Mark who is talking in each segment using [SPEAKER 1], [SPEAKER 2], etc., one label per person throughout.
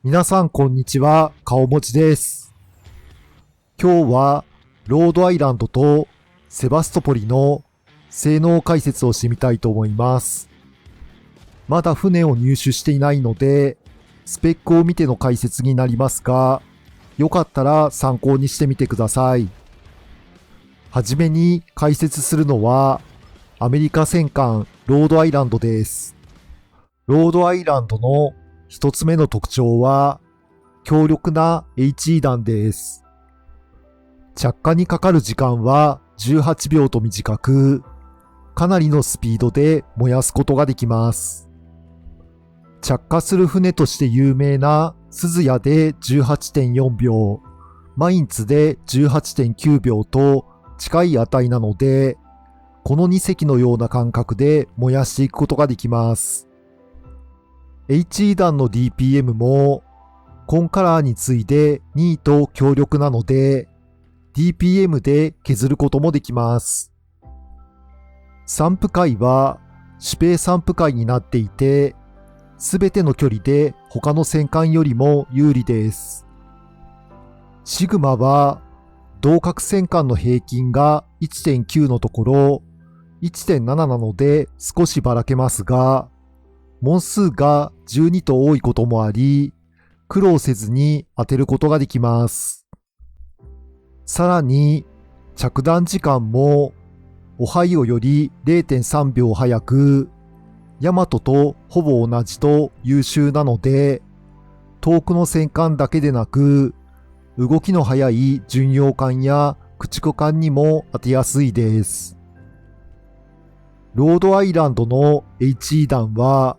[SPEAKER 1] 皆さんこんにちは、顔文字です。今日はロードアイランドとセバストポリの性能解説をしてみたいと思います。まだ船を入手していないので、スペックを見ての解説になりますが、よかったら参考にしてみてください。はじめに解説するのは、アメリカ戦艦ロードアイランドです。ロードアイランドの一つ目の特徴は、強力な HE 弾です。着火にかかる時間は18秒と短く、かなりのスピードで燃やすことができます。着火する船として有名なスズヤで 18.4 秒、マインツで 18.9 秒と近い値なので、この2隻のような感覚で燃やしていくことができます。HE 弾の DPM もコンカラーに次いで2位と強力なので DPM で削ることもできます。散布界は主兵散布界になっていて、すべての距離で他の戦艦よりも有利です。シグマは同格戦艦の平均が 1.9 のところ 1.7 なので少しばらけますが、問数が12と多いこともあり、苦労せずに当てることができます。さらに、着弾時間も、オハイオより 0.3 秒早く、ヤマトとほぼ同じと優秀なので、遠くの戦艦だけでなく、動きの速い巡洋艦や駆逐艦にも当てやすいです。ロードアイランドの HE 弾は、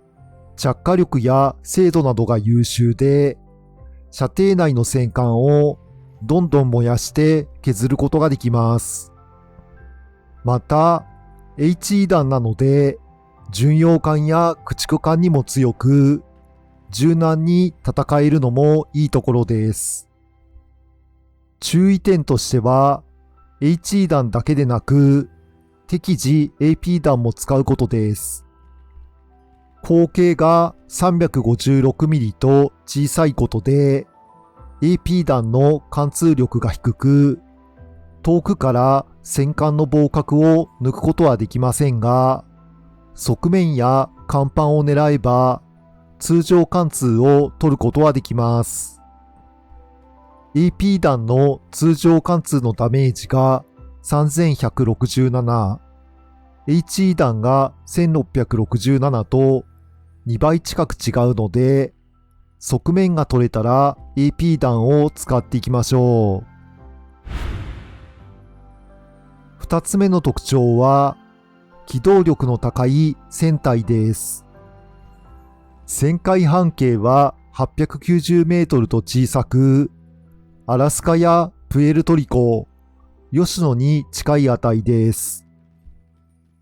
[SPEAKER 1] 着火力や精度などが優秀で、射程内の戦艦をどんどん燃やして削ることができます。また、HE 弾なので、巡洋艦や駆逐艦にも強く、柔軟に戦えるのもいいところです。注意点としては、HE 弾だけでなく、適時 AP 弾も使うことです。口径が 356mm と小さいことで AP 弾の貫通力が低く、遠くから戦艦の防角を抜くことはできませんが、側面や甲板を狙えば通常貫通を取ることはできます。AP 弾の通常貫通のダメージが3167、HE 弾が1667と2倍近く違うので、側面が取れたら AP 弾を使っていきましょう。二つ目の特徴は、機動力の高い船体です。旋回半径は890メートルと小さく、アラスカやプエルトリコ、吉野に近い値です。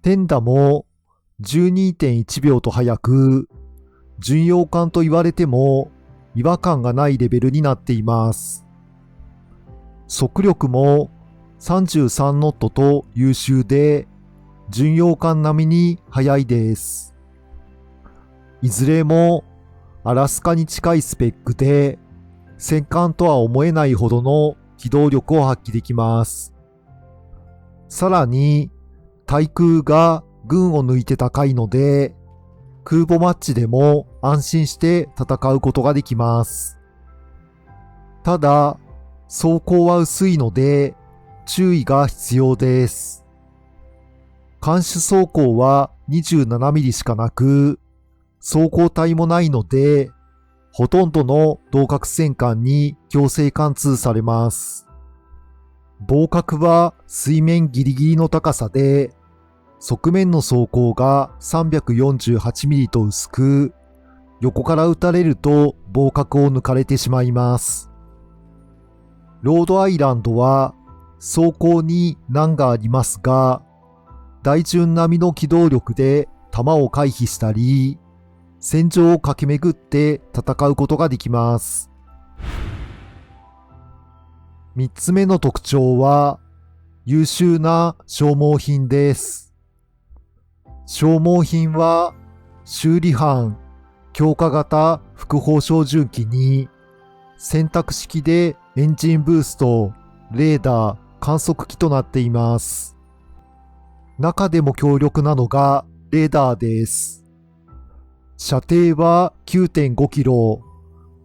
[SPEAKER 1] 天打も 12.1 秒と速く、巡洋艦と言われても違和感がないレベルになっています。速力も33ノットと優秀で、巡洋艦並みに速いです。いずれもアラスカに近いスペックで、戦艦とは思えないほどの機動力を発揮できます。さらに、対空が群を抜いて高いので、空母マッチでも安心して戦うことができます。ただ、装甲は薄いので注意が必要です。艦首装甲は 27mm しかなく、装甲帯もないので、ほとんどの同格戦艦に強制貫通されます。防角は水面ギリギリの高さで、側面の装甲が 348mm と薄く、横から撃たれると防角を抜かれてしまいます。ロードアイランドは装甲に難がありますが、大順並みの機動力で弾を回避したり、戦場を駆け巡って戦うことができます。三つ目の特徴は、優秀な消耗品です。消耗品は修理班、強化型副砲照準器に選択式でエンジンブースト、レーダー、観測器となっています。中でも強力なのがレーダーです。射程は 9.5 キロ、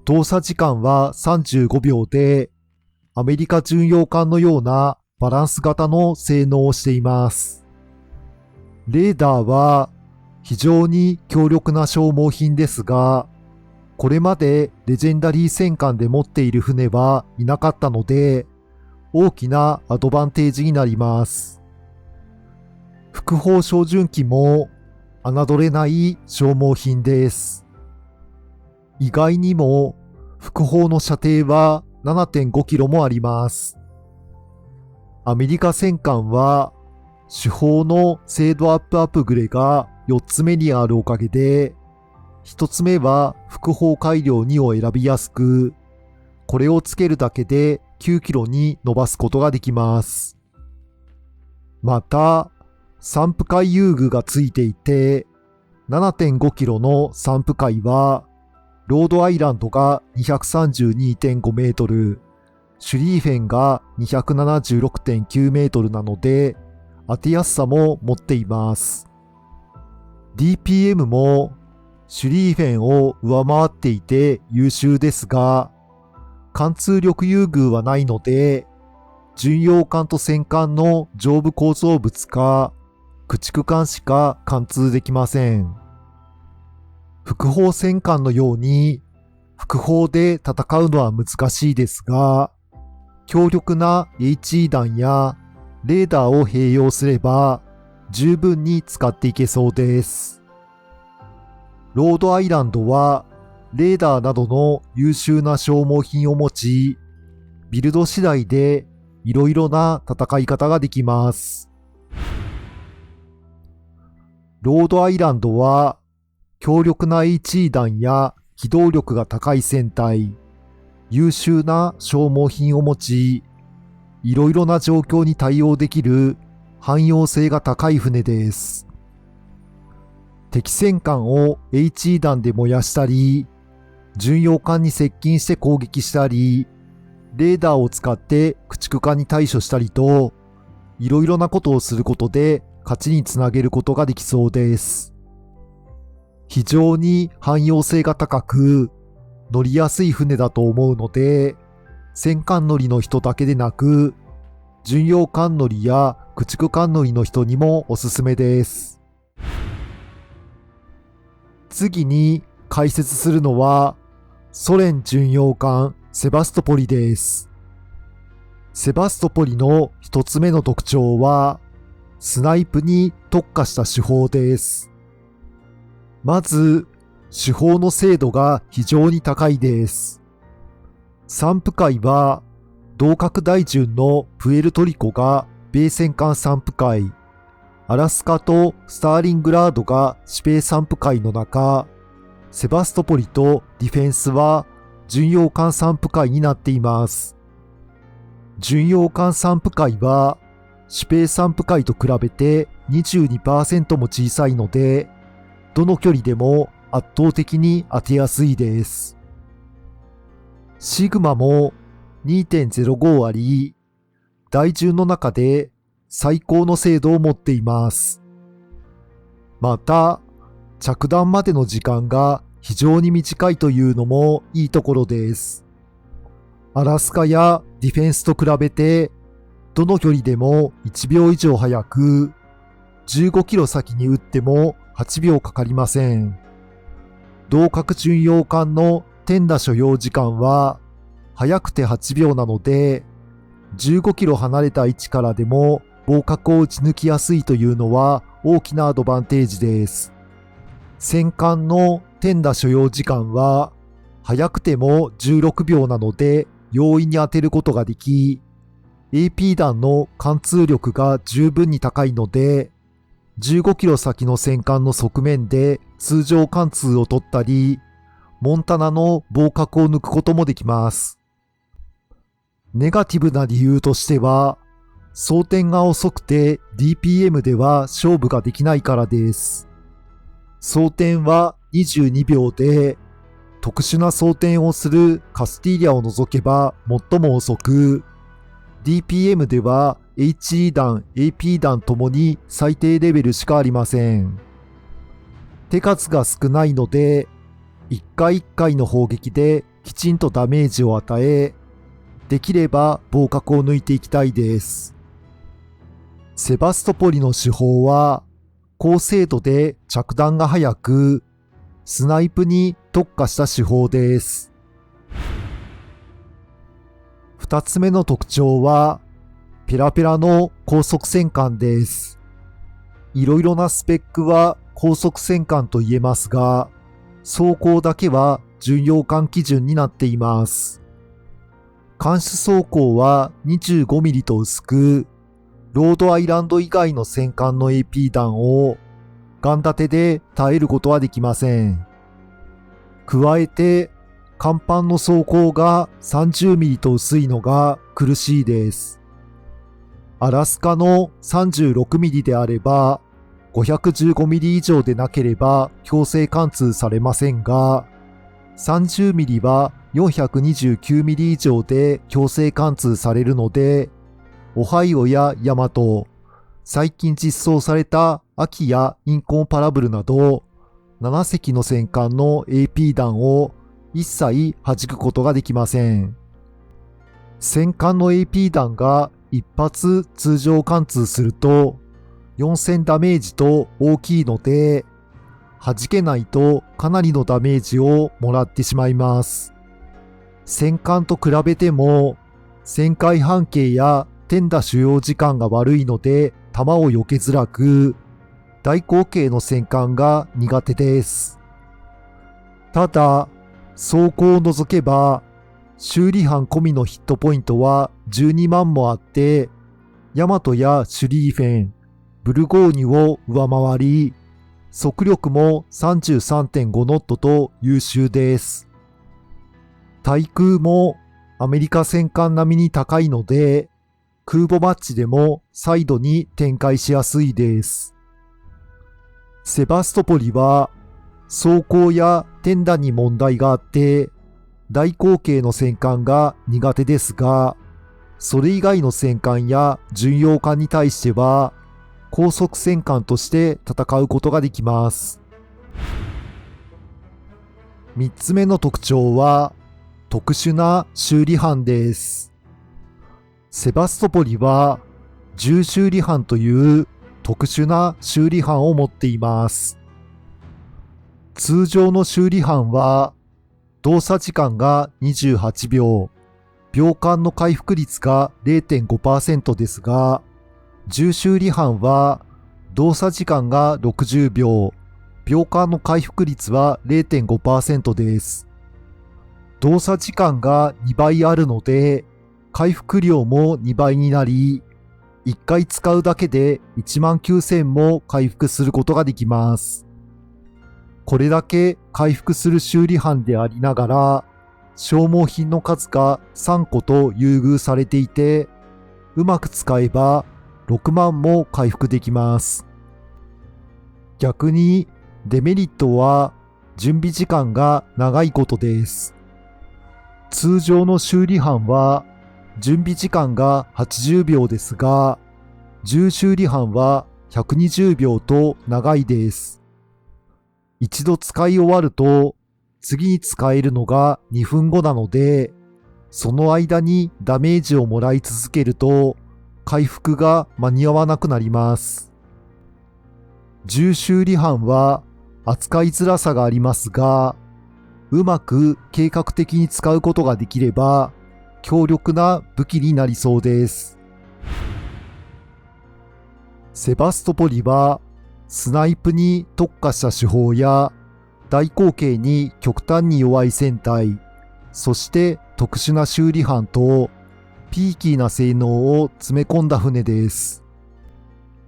[SPEAKER 1] 動作時間は35秒で、アメリカ巡洋艦のようなバランス型の性能をしています。レーダーは非常に強力な消耗品ですが、これまでレジェンダリー戦艦で持っている船はいなかったので、大きなアドバンテージになります。副砲照準器も侮れない消耗品です。意外にも副砲の射程は 7.5 キロもあります。アメリカ戦艦は主砲の精度アップアップグレが4つ目にあるおかげで、1つ目は副砲改良2を選びやすく、これをつけるだけで9キロに伸ばすことができます。また、散布界遊具がついていて、7.5 キロの散布界は、ロードアイランドが 232.5 メートル、シュリーフェンが 276.9 メートルなので、当てやすさも持っています。DPM もシュリーフェンを上回っていて優秀ですが、貫通力優遇はないので、巡洋艦と戦艦の上部構造物か駆逐艦しか貫通できません。副砲戦艦のように副砲で戦うのは難しいですが、強力な HE 弾やレーダーを併用すれば十分に使っていけそうです。ロードアイランドはレーダーなどの優秀な消耗品を持ち、ビルド次第でいろいろな戦い方ができます。ロードアイランドは強力な HE 弾や機動力が高い船体、優秀な消耗品を持ち、いろいろな状況に対応できる汎用性が高い船です。敵戦艦を HE 弾で燃やしたり、巡洋艦に接近して攻撃したり、レーダーを使って駆逐艦に対処したりと、いろいろなことをすることで勝ちにつなげることができそうです。非常に汎用性が高く、乗りやすい船だと思うので、戦艦乗りの人だけでなく、巡洋艦乗りや駆逐艦乗りの人にもおすすめです。次に解説するのは、ソ連巡洋艦セバストポリです。セバストポリの一つ目の特徴は、スナイプに特化した手法です。まず、手法の精度が非常に高いです。散布界は、同格大順のプエルトリコが米戦艦散布界、アラスカとスターリングラードが指定散布界の中、セバストポリとディフェンスは巡洋艦散布界になっています。巡洋艦散布界は指定散布界と比べて 22% も小さいので、どの距離でも圧倒的に当てやすいです。シグマも 2.05 あり、大順の中で最高の精度を持っています。また、着弾までの時間が非常に短いというのもいいところです。アラスカやディフェンスと比べて、どの距離でも1秒以上早く、15キロ先に撃っても8秒かかりません。同格巡洋艦の天打所要時間は、早くて8秒なので、15キロ離れた位置からでも防角を撃ち抜きやすいというのは大きなアドバンテージです。戦艦の天打所要時間は、早くても16秒なので容易に当てることができ、AP 弾の貫通力が十分に高いので、15キロ先の戦艦の側面で通常貫通を取ったり、モンタナの防角を抜くこともできます。ネガティブな理由としては、装填が遅くて DPM では勝負ができないからです。装填は22秒で、特殊な装填をするカスティーリャを除けば最も遅く、DPM では HE 弾、AP 弾ともに最低レベルしかありません。手数が少ないので、一回一回の砲撃できちんとダメージを与え、できれば防角を抜いていきたいです。セバストポリの手法は、高精度で着弾が速く、スナイプに特化した手法です。二つ目の特徴は、ペラペラの高速戦艦です。いろいろなスペックは高速戦艦と言えますが、装甲だけは巡洋艦基準になっています。艦首装甲は 25mm と薄く、ロードアイランド以外の戦艦の AP 弾をガン立てで耐えることはできません。加えて、甲板の装甲が 30mm と薄いのが苦しいです。アラスカの 36mm であれば、515mm 以上でなければ強制貫通されませんが、30mm は 429mm 以上で強制貫通されるので、オハイオやヤマト、最近実装されたアキやインコンパラブルなど、7隻の戦艦の AP 弾を一切弾くことができません。戦艦の AP 弾が一発通常貫通すると4000ダメージと大きいので、弾けないとかなりのダメージをもらってしまいます。戦艦と比べても旋回半径や点打使用時間が悪いので弾を避けづらく、大口径の戦艦が苦手です。ただ、装甲を除けば修理班込みのヒットポイントは12万もあって、ヤマトやシュリーフェン、ブルゴーニュを上回り、速力も 33.5 ノットと優秀です。対空もアメリカ戦艦並みに高いので、空母マッチでもサイドに展開しやすいです。セバストポリは装甲や点打に問題があって、大口径の戦艦が苦手ですが、それ以外の戦艦や巡洋艦に対しては、高速戦艦として戦うことができます。3つ目の特徴は、特殊な修理班です。セバストポリは、重修理班という特殊な修理班を持っています。通常の修理班は、動作時間が28秒、秒間の回復率が 0.5% ですが、重修理班は動作時間が60秒、秒間の回復率は 0.5% です。動作時間が2倍あるので、回復量も2倍になり、1回使うだけで19000も回復することができます。これだけ回復する修理班でありながら、消耗品の数が3個と優遇されていて、うまく使えば6万も回復できます。逆にデメリットは準備時間が長いことです。通常の修理班は準備時間が80秒ですが、重修理班は120秒と長いです。一度使い終わると次に使えるのが2分後なので、その間にダメージをもらい続けると回復が間に合わなくなります。重修理班は扱いづらさがありますが、うまく計画的に使うことができれば強力な武器になりそうです。セバストポリはスナイプに特化した手法や大口径に極端に弱い船体、そして特殊な修理班とピーキーな性能を詰め込んだ船です。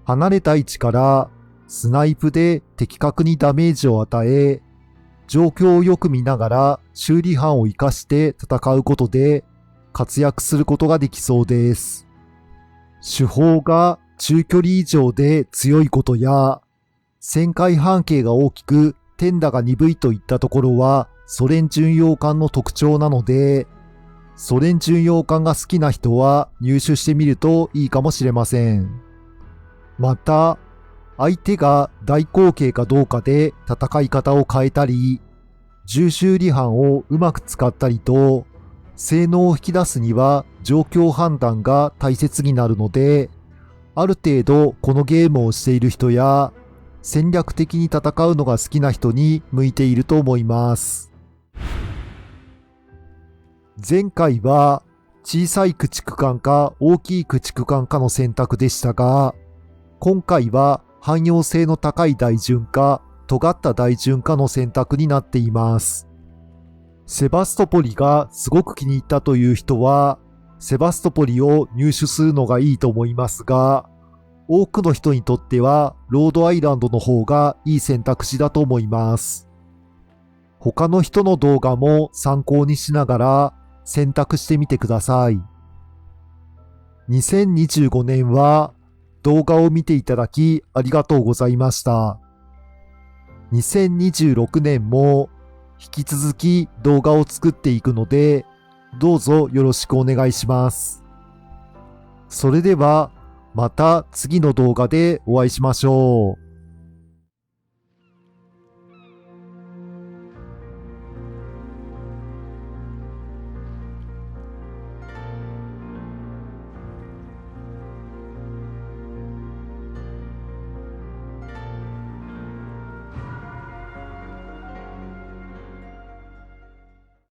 [SPEAKER 1] 離れた位置からスナイプで的確にダメージを与え、状況をよく見ながら修理班を生かして戦うことで活躍することができそうです。手法が中距離以上で強いことや、旋回半径が大きく天打が鈍いといったところはソ連巡洋艦の特徴なので、ソ連巡洋艦が好きな人は入手してみるといいかもしれません。また、相手が大口径かどうかで戦い方を変えたり、重修理班をうまく使ったりと、性能を引き出すには状況判断が大切になるので、ある程度このゲームをしている人や、戦略的に戦うのが好きな人に向いていると思います。前回は小さい駆逐艦か大きい駆逐艦かの選択でしたが、今回は汎用性の高い大巡か尖った大巡かの選択になっています。セバストポリがすごく気に入ったという人は、セバストポリを入手するのがいいと思いますが、多くの人にとってはロードアイランドの方がいい選択肢だと思います。他の人の動画も参考にしながら選択してみてください。2025年は動画を見ていただきありがとうございました。2026年も引き続き動画を作っていくので、どうぞよろしくお願いします。それではまた次の動画でお会いしましょう。